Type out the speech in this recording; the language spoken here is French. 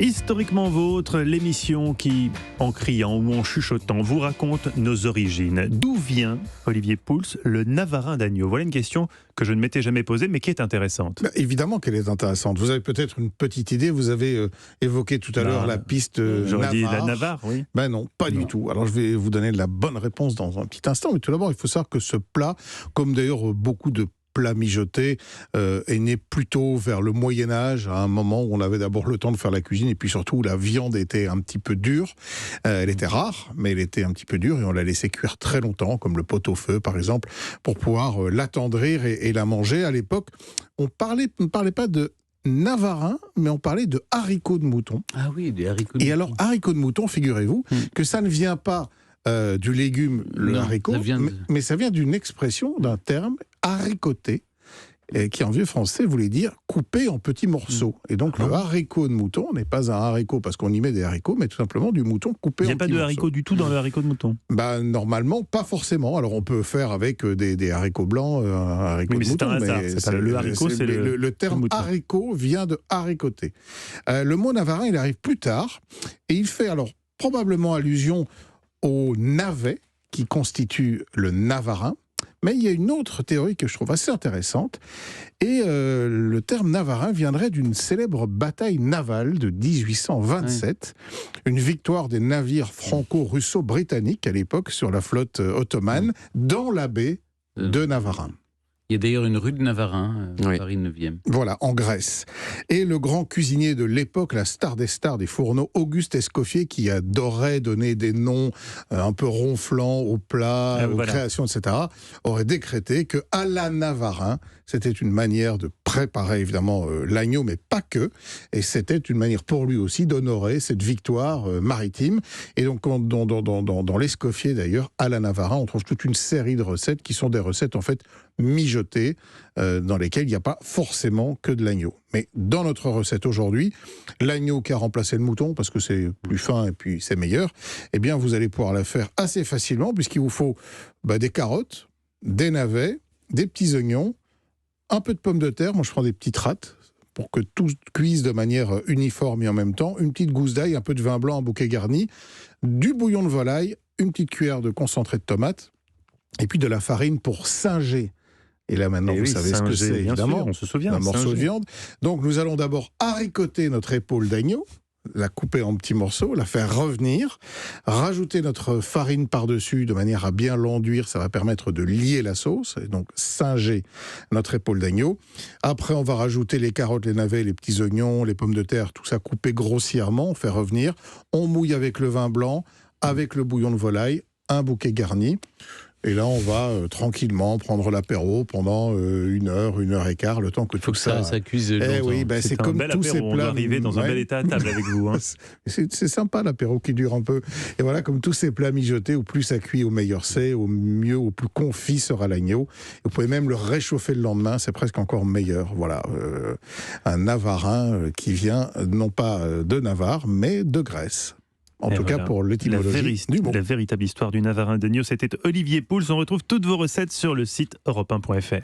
Historiquement Vôtre, l'émission qui, en criant ou en chuchotant, vous raconte nos origines. D'où vient, Olivier Pouls, le Navarin d'Agneaux? Voilà une question que je ne m'étais jamais posée, mais qui est intéressante. Évidemment qu'elle est intéressante. Vous avez peut-être une petite idée. Vous avez évoqué tout à l'heure la piste J'aurais Navarre. dit la Navarre, oui. Non, pas du tout. Alors je vais vous donner la bonne réponse dans un petit instant. Mais tout d'abord, il faut savoir que ce plat, comme d'ailleurs beaucoup de plats mijotés, est né plutôt vers le Moyen-Âge, à un moment où on avait d'abord le temps de faire la cuisine et puis surtout où la viande était un petit peu dure. Elle était rare, mais elle était un petit peu dure et on la laissait cuire très longtemps, comme le pot-au-feu par exemple, pour pouvoir l'attendrir et la manger. À l'époque, on ne parlait pas de Navarin, mais on parlait de haricots de mouton. Ah oui, des haricots de mouton. Et alors, haricots de mouton, figurez-vous que ça ne vient pas du légume, le haricot, mais ça vient d'une expression, d'un terme, haricoter, qui en vieux français voulait dire couper en petits morceaux. Et donc le haricot de mouton n'est pas un haricot parce qu'on y met des haricots, mais tout simplement du mouton coupé en petits morceaux. Il n'y a pas de haricot du tout dans le haricot de mouton? Normalement, pas forcément. Alors on peut faire avec des haricots blancs, un haricot de mouton. C'est un hasard. Le haricot, c'est le terme haricot vient de haricoter. Le mot navarin, il arrive plus tard, et il fait alors probablement allusion au navet qui constitue le navarin. Mais il y a une autre théorie que je trouve assez intéressante, et le terme navarin viendrait d'une célèbre bataille navale de 1827, une victoire des navires franco-russo-britanniques à l'époque sur la flotte ottomane dans la baie de Navarin. Il y a d'ailleurs une rue de Navarin, Paris 9e. Voilà, en Grèce. Et le grand cuisinier de l'époque, la star des stars des fourneaux, Auguste Escoffier, qui adorait donner des noms un peu ronflants aux plats, aux créations, etc., aurait décrété que à la Navarin, c'était une manière de préparer évidemment l'agneau, mais pas que. Et c'était une manière pour lui aussi d'honorer cette victoire maritime. Et donc dans l'Escoffier d'ailleurs, à la Navarin, on trouve toute une série de recettes qui sont des recettes en fait mijotées, dans lesquelles il n'y a pas forcément que de l'agneau. Mais dans notre recette aujourd'hui, l'agneau qui a remplacé le mouton, parce que c'est plus fin et puis c'est meilleur, eh bien vous allez pouvoir la faire assez facilement, puisqu'il vous faut des carottes, des navets, des petits oignons, un peu de pommes de terre, moi je prends des petites rattes, pour que tout cuise de manière uniforme et en même temps, une petite gousse d'ail, un peu de vin blanc, un bouquet garni, du bouillon de volaille, une petite cuillère de concentré de tomate, et puis de la farine pour singer. Et là maintenant, vous savez ce que c'est, évidemment, sûr, on se souvient, un morceau de viande. Donc nous allons d'abord haricoter notre épaule d'agneau, la couper en petits morceaux, la faire revenir, rajouter notre farine par-dessus de manière à bien l'enduire, ça va permettre de lier la sauce, et donc singer notre épaule d'agneau. Après, on va rajouter les carottes, les navets, les petits oignons, les pommes de terre, tout ça coupé grossièrement, on fait revenir. On mouille avec le vin blanc, avec le bouillon de volaille, un bouquet garni. Et là, on va tranquillement prendre l'apéro pendant 1 heure, 1 heure et quart, le temps que tout ça cuise longtemps. Oui, c'est comme bel tous ces apéro, plats. on va arriver dans un bel état à table avec vous. C'est sympa l'apéro qui dure un peu. Et voilà, comme tous ces plats mijotés, au plus ça cuit, au meilleur c'est, au mieux, au plus confit sera l'agneau. Vous pouvez même le réchauffer le lendemain, c'est presque encore meilleur. Voilà, un Navarin qui vient non pas de Navarre, mais de Grèce. En tout cas, pour l'étymologie du mot. La véritable histoire du Navarin d'Agneaux, c'était Olivier Pouls. On retrouve toutes vos recettes sur le site europe1.fr.